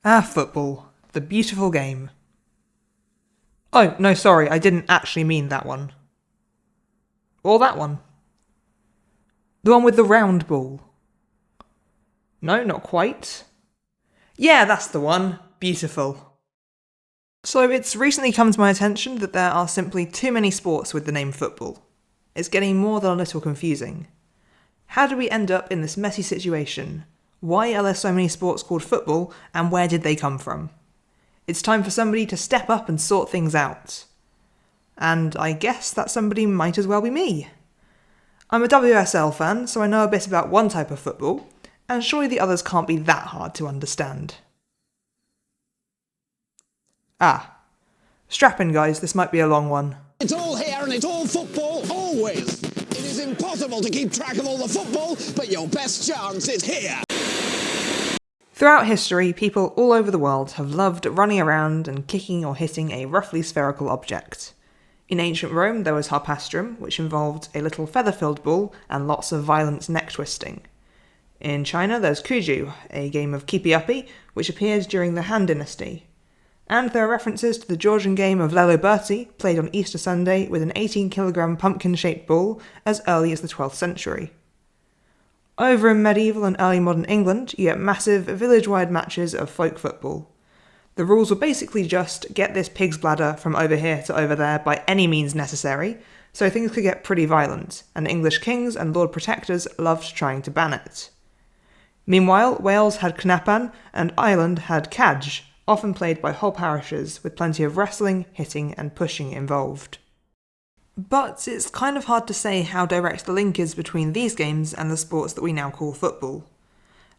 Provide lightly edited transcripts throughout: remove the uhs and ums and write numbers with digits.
Football. The beautiful game. Oh, no, sorry, I didn't actually mean that one. Or that one. The one with the round ball. No, not quite. Yeah, that's the one. Beautiful. So it's recently come to my attention that there are simply too many sports with the name football. It's getting more than a little confusing. How did we end up in this messy situation? Why are there so many sports called football, and where did they come from? It's time for somebody to step up and sort things out. And I guess that somebody might as well be me. I'm a WSL fan, so I know a bit about one type of football, and surely the others can't be that hard to understand. Strap in, guys, this might be a long one. It's all here and it's all football, always. It is impossible to keep track of all the football, but your best chance is here. Throughout history, people all over the world have loved running around and kicking or hitting a roughly spherical object. In ancient Rome, there was harpastrum, which involved a little feather-filled ball and lots of violent neck twisting. In China, there's kuju, a game of keepy-uppy, which appeared during the Han Dynasty. And there are references to the Georgian game of Lelo Berti, played on Easter Sunday with an 18kg pumpkin-shaped ball as early as the 12th century. Over in medieval and early modern England, you get massive village-wide matches of folk football. The rules were basically just get this pig's bladder from over here to over there by any means necessary, so things could get pretty violent, and English kings and Lord Protectors loved trying to ban it. Meanwhile, Wales had Cnapan and Ireland had Cadge, often played by whole parishes with plenty of wrestling, hitting and pushing involved. But it's kind of hard to say how direct the link is between these games and the sports that we now call football.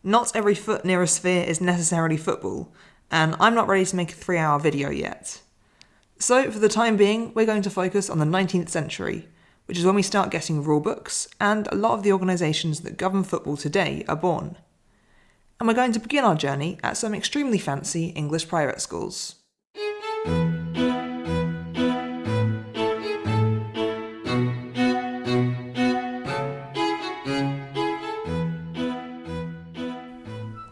Not every foot near a sphere is necessarily football, and I'm not ready to make a 3-hour video yet. So for the time being, we're going to focus on the 19th century, which is when we start getting rulebooks, and a lot of the organisations that govern football today are born. And we're going to begin our journey at some extremely fancy English private schools.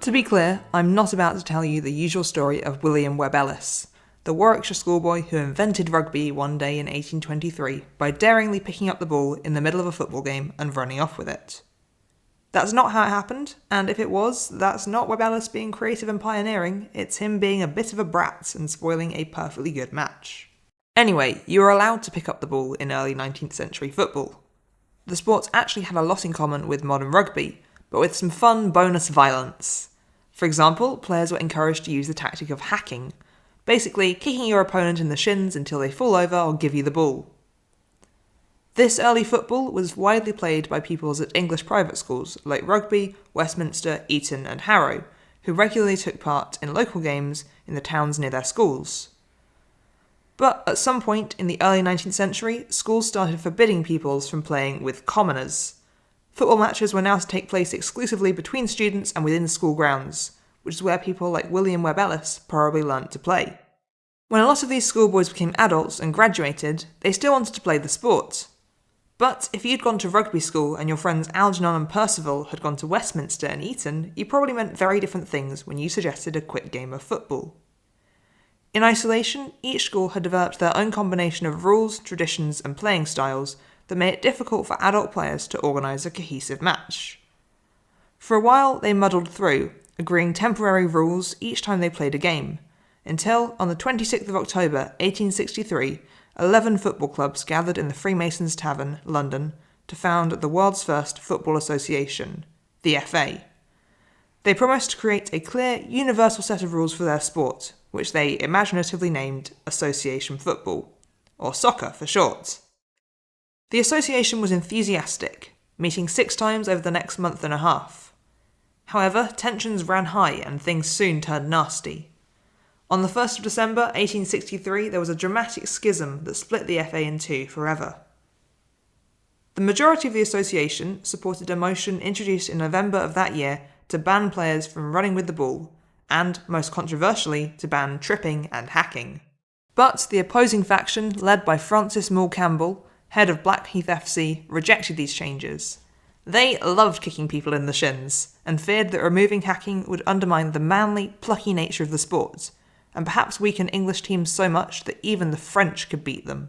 To be clear, I'm not about to tell you the usual story of William Webb Ellis, the Warwickshire schoolboy who invented rugby one day in 1823 by daringly picking up the ball in the middle of a football game and running off with it. That's not how it happened, and if it was, that's not Webb Ellis being creative and pioneering, it's him being a bit of a brat and spoiling a perfectly good match. Anyway, you were allowed to pick up the ball in early 19th century football. The sport actually had a lot in common with modern rugby, but with some fun bonus violence. For example, players were encouraged to use the tactic of hacking, basically kicking your opponent in the shins until they fall over or give you the ball. This early football was widely played by pupils at English private schools like Rugby, Westminster, Eton and Harrow, who regularly took part in local games in the towns near their schools. But at some point in the early 19th century, schools started forbidding pupils from playing with commoners. Football matches were now to take place exclusively between students and within school grounds, which is where people like William Webb Ellis probably learnt to play. When a lot of these schoolboys became adults and graduated, they still wanted to play the sport. But if you'd gone to rugby school and your friends Algernon and Percival had gone to Westminster and Eton, you probably meant very different things when you suggested a quick game of football. In isolation, each school had developed their own combination of rules, traditions and playing styles that made it difficult for adult players to organise a cohesive match. For a while, they muddled through, agreeing temporary rules each time they played a game, until, on the 26th of October 1863, 11 football clubs gathered in the Freemasons Tavern, London, to found the world's first football association, the FA. They promised to create a clear, universal set of rules for their sport, which they imaginatively named Association Football, or soccer for short. The association was enthusiastic, meeting 6 times over the next month and a half. However, tensions ran high and things soon turned nasty. On the 1st of December 1863, there was a dramatic schism that split the FA in two forever. The majority of the association supported a motion introduced in November of that year to ban players from running with the ball, and, most controversially, to ban tripping and hacking. But the opposing faction, led by Francis Moore Campbell, head of Blackheath FC, rejected these changes, They loved kicking people in the shins, and feared that removing hacking would undermine the manly, plucky nature of the sport, and perhaps weaken English teams so much that even the French could beat them.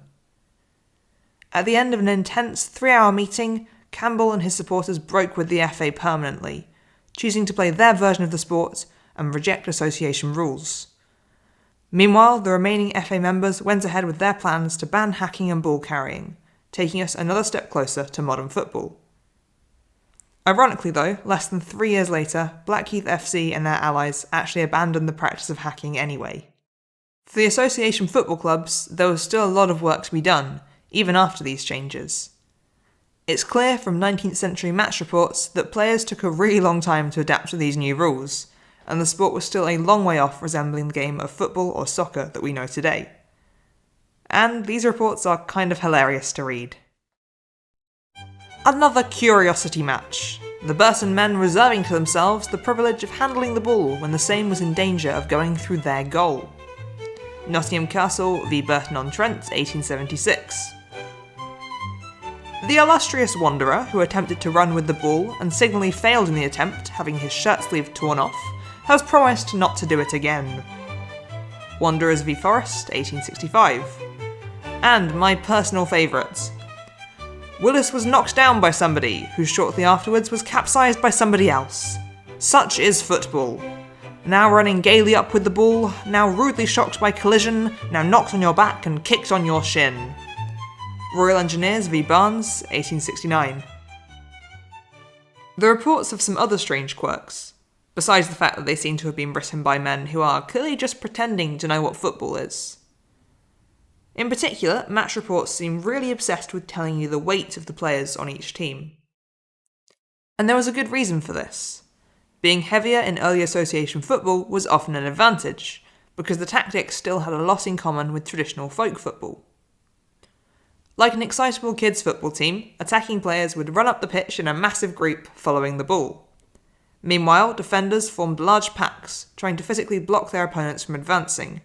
At the end of an intense 3-hour meeting, Campbell and his supporters broke with the FA permanently, choosing to play their version of the sport and reject association rules. Meanwhile, the remaining FA members went ahead with their plans to ban hacking and ball carrying, taking us another step closer to modern football. Ironically though, less than 3 years later, Blackheath FC and their allies actually abandoned the practice of hacking anyway. For the association football clubs, there was still a lot of work to be done, even after these changes. It's clear from 19th century match reports that players took a really long time to adapt to these new rules, and the sport was still a long way off resembling the game of football or soccer that we know today. And these reports are kind of hilarious to read. Another curiosity match. The Burton men reserving to themselves the privilege of handling the ball when the same was in danger of going through their goal. Nottingham Castle v Burton-on-Trent, 1876. The illustrious Wanderer, who attempted to run with the ball and signally failed in the attempt, having his shirt sleeve torn off, has promised not to do it again. Wanderers v Forest, 1865. And my personal favourite. Willis was knocked down by somebody, who shortly afterwards was capsized by somebody else. Such is football. Now running gaily up with the ball, now rudely shocked by collision, now knocked on your back and kicked on your shin. Royal Engineers v Barnes, 1869. The reports have some other strange quirks, besides the fact that they seem to have been written by men who are clearly just pretending to know what football is. In particular, match reports seem really obsessed with telling you the weight of the players on each team. And there was a good reason for this. Being heavier in early association football was often an advantage, because the tactics still had a lot in common with traditional folk football. Like an excitable kids' football team, attacking players would run up the pitch in a massive group following the ball. Meanwhile, defenders formed large packs, trying to physically block their opponents from advancing.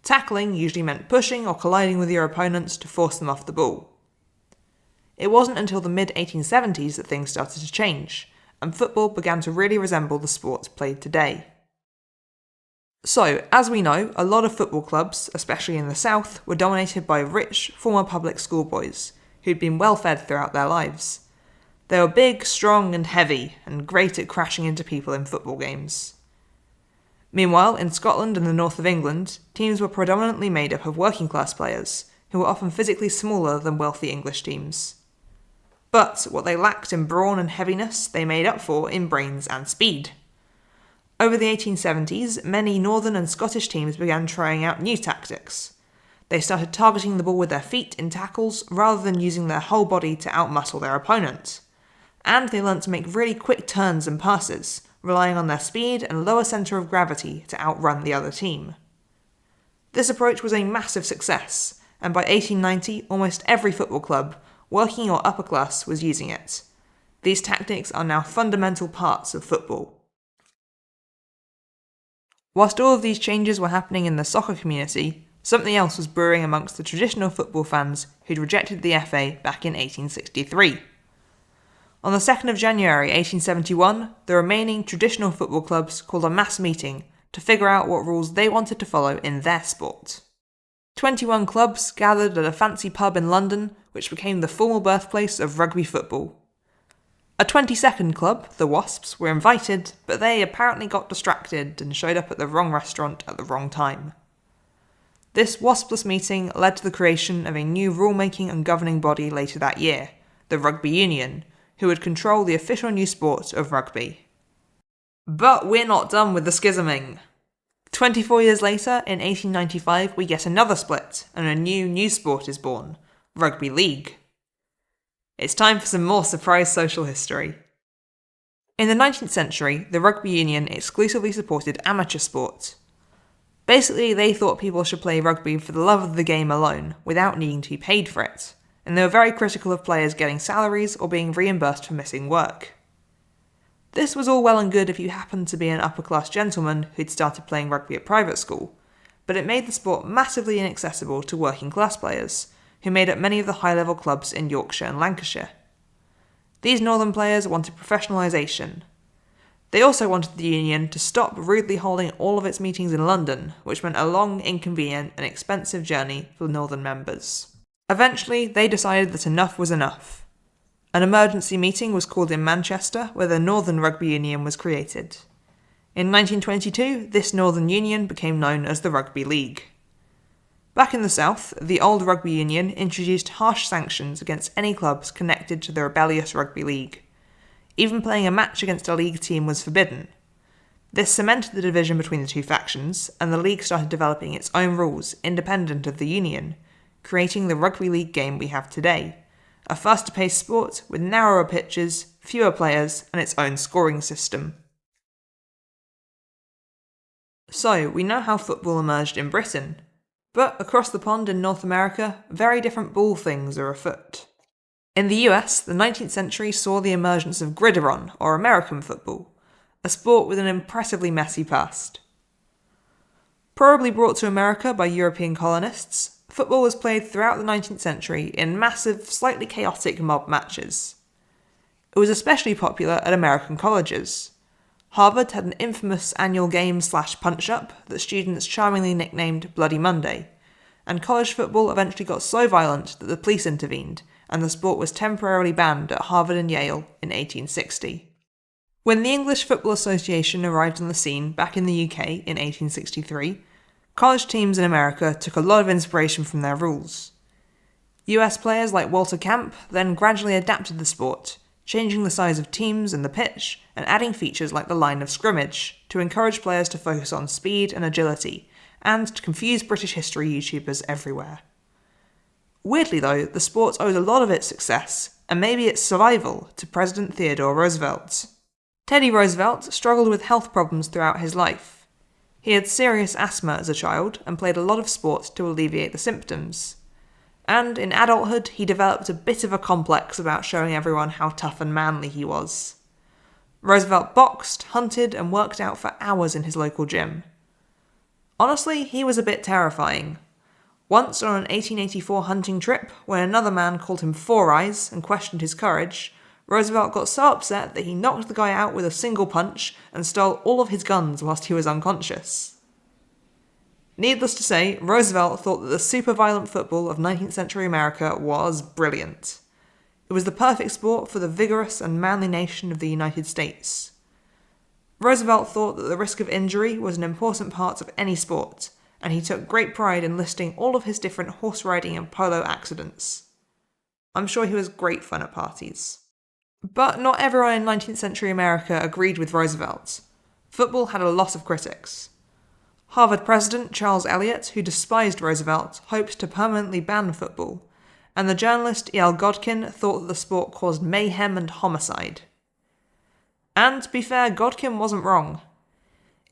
Tackling usually meant pushing or colliding with your opponents to force them off the ball. It wasn't until the mid-1870s that things started to change, and football began to really resemble the sports played today. So, as we know, a lot of football clubs, especially in the south, were dominated by rich, former public schoolboys, who'd been well fed throughout their lives. They were big, strong and heavy, and great at crashing into people in football games. Meanwhile, in Scotland and the north of England, teams were predominantly made up of working class players, who were often physically smaller than wealthy English teams. But what they lacked in brawn and heaviness, they made up for in brains and speed. Over the 1870s, many northern and Scottish teams began trying out new tactics. They started targeting the ball with their feet in tackles rather than using their whole body to outmuscle their opponent. And they learnt to make really quick turns and passes, relying on their speed and lower centre of gravity to outrun the other team. This approach was a massive success, and by 1890 almost every football club, working or upper class, was using it. These tactics are now fundamental parts of football. Whilst all of these changes were happening in the soccer community, something else was brewing amongst the traditional football fans who'd rejected the FA back in 1863. On the 2nd of January 1871, the remaining traditional football clubs called a mass meeting to figure out what rules they wanted to follow in their sport. 21 clubs gathered at a fancy pub in London, which became the formal birthplace of rugby football. A 22nd club, the Wasps, were invited, but they apparently got distracted and showed up at the wrong restaurant at the wrong time. This waspless meeting led to the creation of a new rulemaking and governing body later that year, the Rugby Union, who would control the official new sport of rugby. But we're not done with the schisming. 24 years later, in 1895, we get another split, and a new sport is born, rugby league. It's time for some more surprise social history. In the 19th century, the Rugby Union exclusively supported amateur sport. Basically, they thought people should play rugby for the love of the game alone, without needing to be paid for it, and they were very critical of players getting salaries or being reimbursed for missing work. This was all well and good if you happened to be an upper-class gentleman who'd started playing rugby at private school, but it made the sport massively inaccessible to working-class players, who made up many of the high-level clubs in Yorkshire and Lancashire. These northern players wanted professionalisation. They also wanted the union to stop rudely holding all of its meetings in London, which meant a long, inconvenient and expensive journey for northern members. Eventually, they decided that enough was enough. An emergency meeting was called in Manchester, where the Northern Rugby Union was created. In 1922, this Northern Union became known as the Rugby League. Back in the south, the old Rugby Union introduced harsh sanctions against any clubs connected to the rebellious Rugby League. Even playing a match against a league team was forbidden. This cemented the division between the two factions, and the league started developing its own rules independent of the union, creating the rugby league game we have today, a faster-paced sport with narrower pitches, fewer players, and its own scoring system. So, we know how football emerged in Britain, but across the pond in North America, very different ball things are afoot. In the US, the 19th century saw the emergence of gridiron, or American football, a sport with an impressively messy past. Probably brought to America by European colonists, football was played throughout the 19th century in massive, slightly chaotic mob matches. It was especially popular at American colleges. Harvard had an infamous annual game/punch-up that students charmingly nicknamed Bloody Monday, and college football eventually got so violent that the police intervened, and the sport was temporarily banned at Harvard and Yale in 1860. When the English Football Association arrived on the scene back in the UK in 1863, college teams in America took a lot of inspiration from their rules. US players like Walter Camp then gradually adapted the sport, changing the size of teams and the pitch, and adding features like the line of scrimmage to encourage players to focus on speed and agility, and to confuse British history YouTubers everywhere. Weirdly though, the sport owes a lot of its success, and maybe its survival, to President Theodore Roosevelt. Teddy Roosevelt struggled with health problems throughout his life. He had serious asthma as a child, and played a lot of sport to alleviate the symptoms. And in adulthood, he developed a bit of a complex about showing everyone how tough and manly he was. Roosevelt boxed, hunted, and worked out for hours in his local gym. Honestly, he was a bit terrifying. Once on an 1884 hunting trip, when another man called him Four Eyes and questioned his courage, Roosevelt got so upset that he knocked the guy out with a single punch and stole all of his guns whilst he was unconscious. Needless to say, Roosevelt thought that the super-violent football of 19th century America was brilliant. It was the perfect sport for the vigorous and manly nation of the United States. Roosevelt thought that the risk of injury was an important part of any sport, and he took great pride in listing all of his different horse riding and polo accidents. I'm sure he was great fun at parties. But not everyone in 19th century America agreed with Roosevelt. Football had a lot of critics. Harvard president Charles Eliot, who despised Roosevelt, hoped to permanently ban football, and the journalist E.L. Godkin thought that the sport caused mayhem and homicide. And to be fair, Godkin wasn't wrong.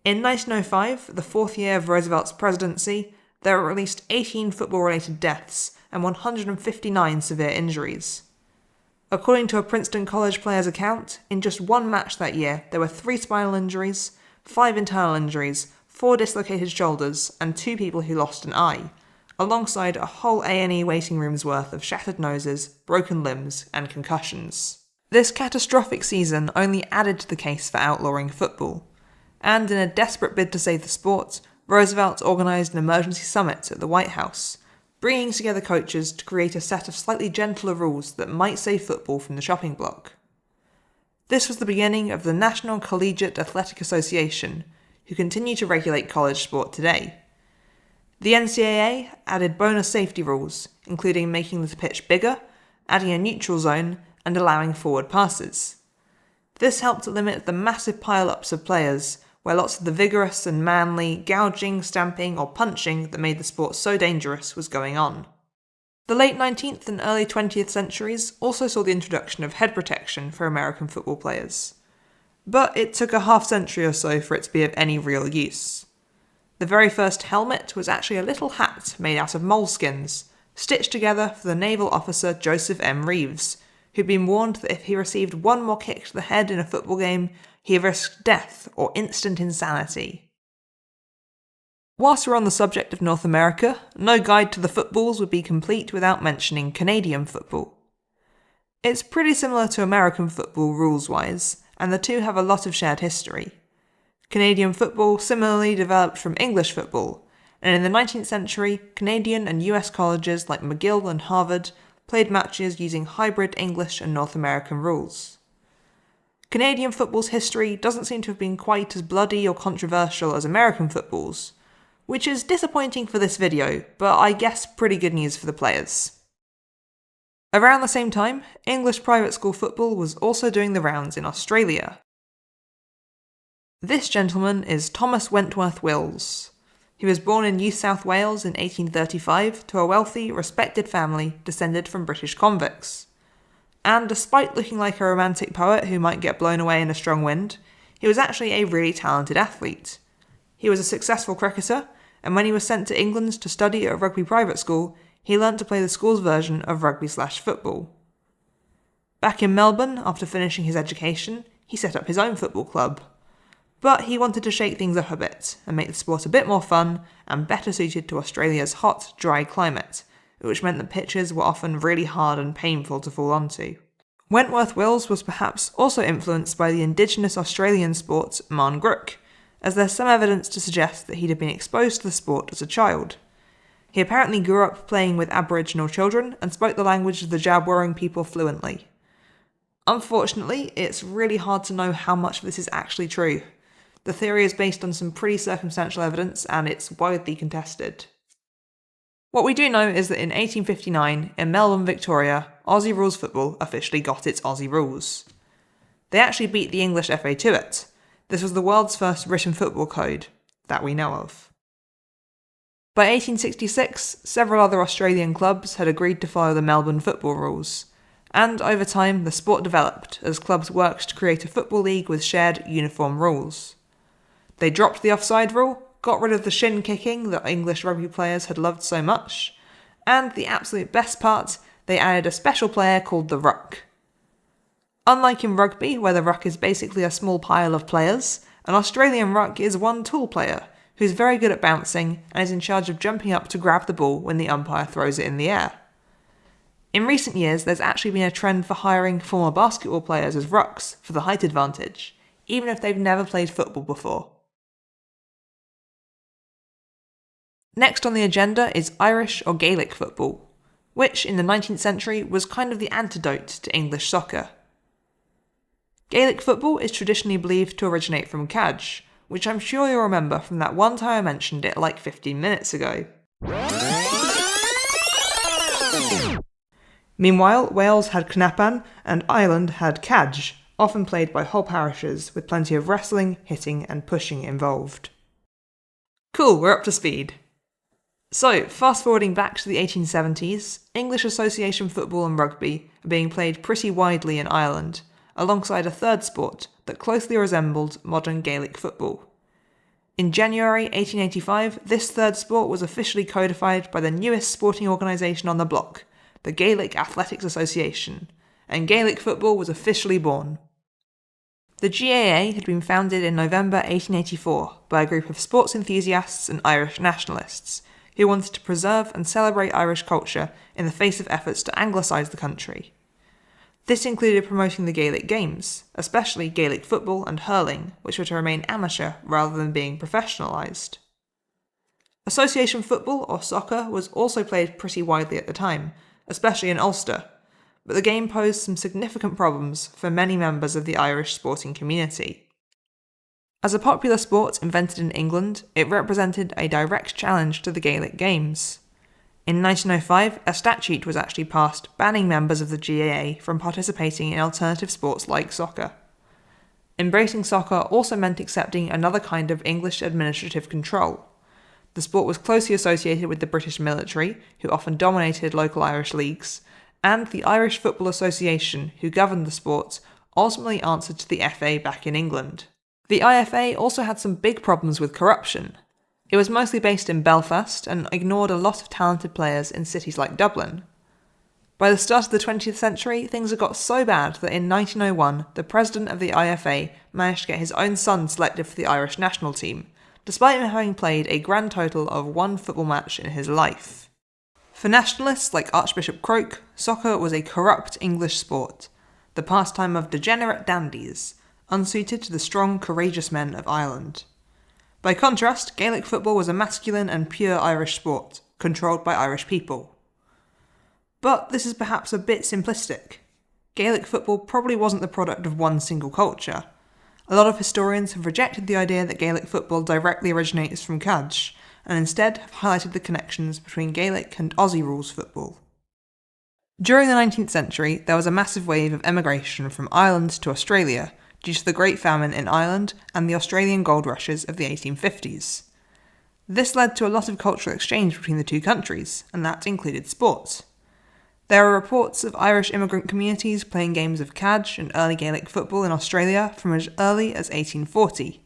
In 1905, the fourth year of Roosevelt's presidency, there were at least 18 football-related deaths and 159 severe injuries. According to a Princeton College player's account, in just one match that year, there were 3 spinal injuries, 5 internal injuries, 4 dislocated shoulders, and 2 people who lost an eye, alongside a whole A&E waiting room's worth of shattered noses, broken limbs, and concussions. This catastrophic season only added to the case for outlawing football, and in a desperate bid to save the sport, Roosevelt organised an emergency summit at the White House, bringing together coaches to create a set of slightly gentler rules that might save football from the chopping block. This was the beginning of the National Collegiate Athletic Association, who continue to regulate college sport today. The NCAA added bonus safety rules, including making the pitch bigger, adding a neutral zone, and allowing forward passes. This helped to limit the massive pile-ups of players, where lots of the vigorous and manly gouging, stamping, or punching that made the sport so dangerous was going on. The late 19th and early 20th centuries also saw the introduction of head protection for American football players. But it took a half-century or so for it to be of any real use. The very first helmet was actually a little hat made out of moleskins, stitched together for the naval officer Joseph M. Reeves, who'd been warned that if he received one more kick to the head in a football game, he risked death or instant insanity. Whilst we're on the subject of North America, no guide to the footballs would be complete without mentioning Canadian football. It's pretty similar to American football rules-wise, and the two have a lot of shared history. Canadian football similarly developed from English football, and in the 19th century, Canadian and US colleges like McGill and Harvard played matches using hybrid English and North American rules. Canadian football's history doesn't seem to have been quite as bloody or controversial as American football's, which is disappointing for this video, but I guess pretty good news for the players. Around the same time, English private school football was also doing the rounds in Australia. This gentleman is Thomas Wentworth Wills. He was born in New South Wales in 1835 to a wealthy, respected family descended from British convicts. And despite looking like a romantic poet who might get blown away in a strong wind, he was actually a really talented athlete. He was a successful cricketer, and when he was sent to England to study at a rugby private school, he learnt to play the school's version of rugby/football. Back in Melbourne, after finishing his education, he set up his own football club. But he wanted to shake things up a bit and make the sport a bit more fun and better suited to Australia's hot, dry climate, which meant that pitches were often really hard and painful to fall onto. Wentworth Wills was perhaps also influenced by the indigenous Australian sport Marn Grook, as there's some evidence to suggest that he'd have been exposed to the sport as a child. He apparently grew up playing with Aboriginal children and spoke the language of the Jabwaring people fluently. Unfortunately, it's really hard to know how much of this is actually true. The theory is based on some pretty circumstantial evidence and it's widely contested. What we do know is that in 1859, in Melbourne, Victoria, Aussie rules football officially got its Aussie rules. They actually beat the English FA to it. This was the world's first written football code, that we know of. By 1866, several other Australian clubs had agreed to follow the Melbourne football rules, and over time the sport developed as clubs worked to create a football league with shared, uniform rules. They dropped the offside rule, got rid of the shin kicking that English rugby players had loved so much, and the absolute best part, they added a special player called the ruck. Unlike in rugby, where the ruck is basically a small pile of players, an Australian ruck is one tall player, who's very good at bouncing and is in charge of jumping up to grab the ball when the umpire throws it in the air. In recent years, there's actually been a trend for hiring former basketball players as rucks for the height advantage, even if they've never played football before. Next on the agenda is Irish or Gaelic football, which in the 19th century was kind of the antidote to English soccer. Gaelic football is traditionally believed to originate from cadge, which I'm sure you'll remember from that one time I mentioned it like 15 minutes ago. Meanwhile, Wales had Cnapan and Ireland had cadge, often played by whole parishes with plenty of wrestling, hitting and pushing involved. Cool, we're up to speed. So, fast forwarding back to the 1870s, English association football and rugby are being played pretty widely in Ireland, alongside a third sport that closely resembled modern Gaelic football. In January 1885, this third sport was officially codified by the newest sporting organisation on the block, the Gaelic Athletics Association, and Gaelic football was officially born. The GAA had been founded in November 1884 by a group of sports enthusiasts and Irish nationalists, who wanted to preserve and celebrate Irish culture in the face of efforts to anglicise the country. This included promoting the Gaelic games, especially Gaelic football and hurling, which were to remain amateur rather than being professionalised. Association football, or soccer, was also played pretty widely at the time, especially in Ulster, but the game posed some significant problems for many members of the Irish sporting community. As a popular sport invented in England, it represented a direct challenge to the Gaelic games. In 1905, a statute was actually passed banning members of the GAA from participating in alternative sports like soccer. Embracing soccer also meant accepting another kind of English administrative control. The sport was closely associated with the British military, who often dominated local Irish leagues, and the Irish Football Association, who governed the sport, ultimately answered to the FA back in England. The IFA also had some big problems with corruption. It was mostly based in Belfast and ignored a lot of talented players in cities like Dublin. By the start of the 20th century, things had got so bad that in 1901, the president of the IFA managed to get his own son selected for the Irish national team, despite him having played a grand total of one football match in his life. For nationalists like Archbishop Croke, soccer was a corrupt English sport, the pastime of degenerate dandies, unsuited to the strong, courageous men of Ireland. By contrast, Gaelic football was a masculine and pure Irish sport, controlled by Irish people. But this is perhaps a bit simplistic. Gaelic football probably wasn't the product of one single culture. A lot of historians have rejected the idea that Gaelic football directly originates from Caj, and instead have highlighted the connections between Gaelic and Aussie rules football. During the 19th century, there was a massive wave of emigration from Ireland to Australia due to the Great Famine in Ireland and the Australian gold rushes of the 1850s. This led to a lot of cultural exchange between the two countries, and that included sports. There are reports of Irish immigrant communities playing games of Caj and early Gaelic football in Australia from as early as 1840.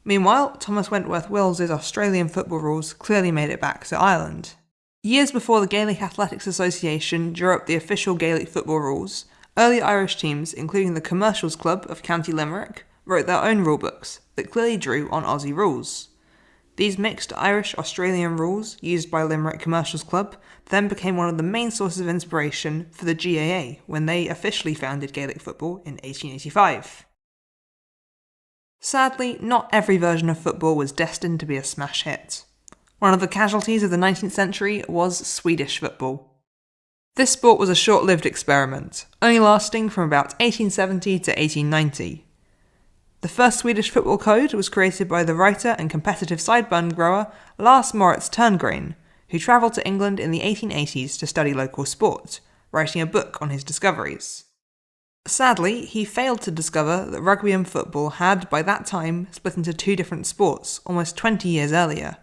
Meanwhile, Thomas Wentworth Wills's Australian football rules clearly made it back to Ireland. Years before the Gaelic Athletics Association drew up the official Gaelic football rules, early Irish teams, including the Commercials Club of County Limerick, wrote their own rulebooks that clearly drew on Aussie rules. These mixed Irish-Australian rules, used by Limerick Commercials Club, then became one of the main sources of inspiration for the GAA when they officially founded Gaelic football in 1885. Sadly, not every version of football was destined to be a smash hit. One of the casualties of the 19th century was Swedish football. This sport was a short-lived experiment, only lasting from about 1870 to 1890. The first Swedish football code was created by the writer and competitive sideburn grower Lars Moritz Törngren, who travelled to England in the 1880s to study local sport, writing a book on his discoveries. Sadly, he failed to discover that rugby and football had, by that time, split into two different sports almost 20 years earlier,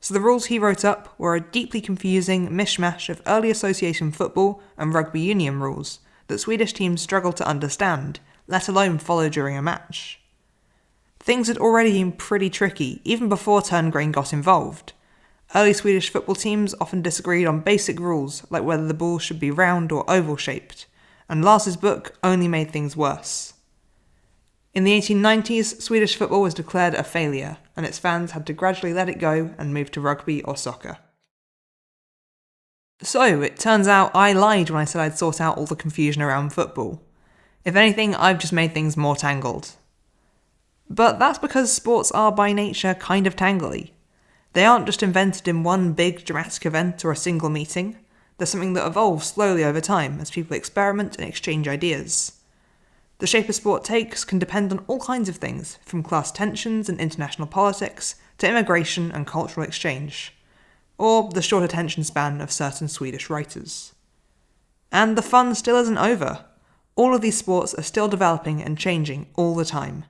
so the rules he wrote up were a deeply confusing mishmash of early association football and rugby union rules that Swedish teams struggled to understand, let alone follow during a match. Things had already been pretty tricky even before Törngren got involved. Early Swedish football teams often disagreed on basic rules like whether the ball should be round or oval-shaped, and Lars's book only made things worse. In the 1890s, Swedish football was declared a failure, and its fans had to gradually let it go and move to rugby or soccer. So, it turns out I lied when I said I'd sort out all the confusion around football. If anything, I've just made things more tangled. But that's because sports are by nature kind of tangly. They aren't just invented in one big dramatic event or a single meeting. They're something that evolves slowly over time as people experiment and exchange ideas. The shape a sport takes can depend on all kinds of things, from class tensions and international politics to immigration and cultural exchange, or the short attention span of certain Swedish writers. And the fun still isn't over. All of these sports are still developing and changing all the time.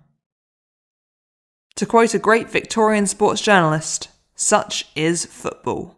To quote a great Victorian sports journalist, such is football.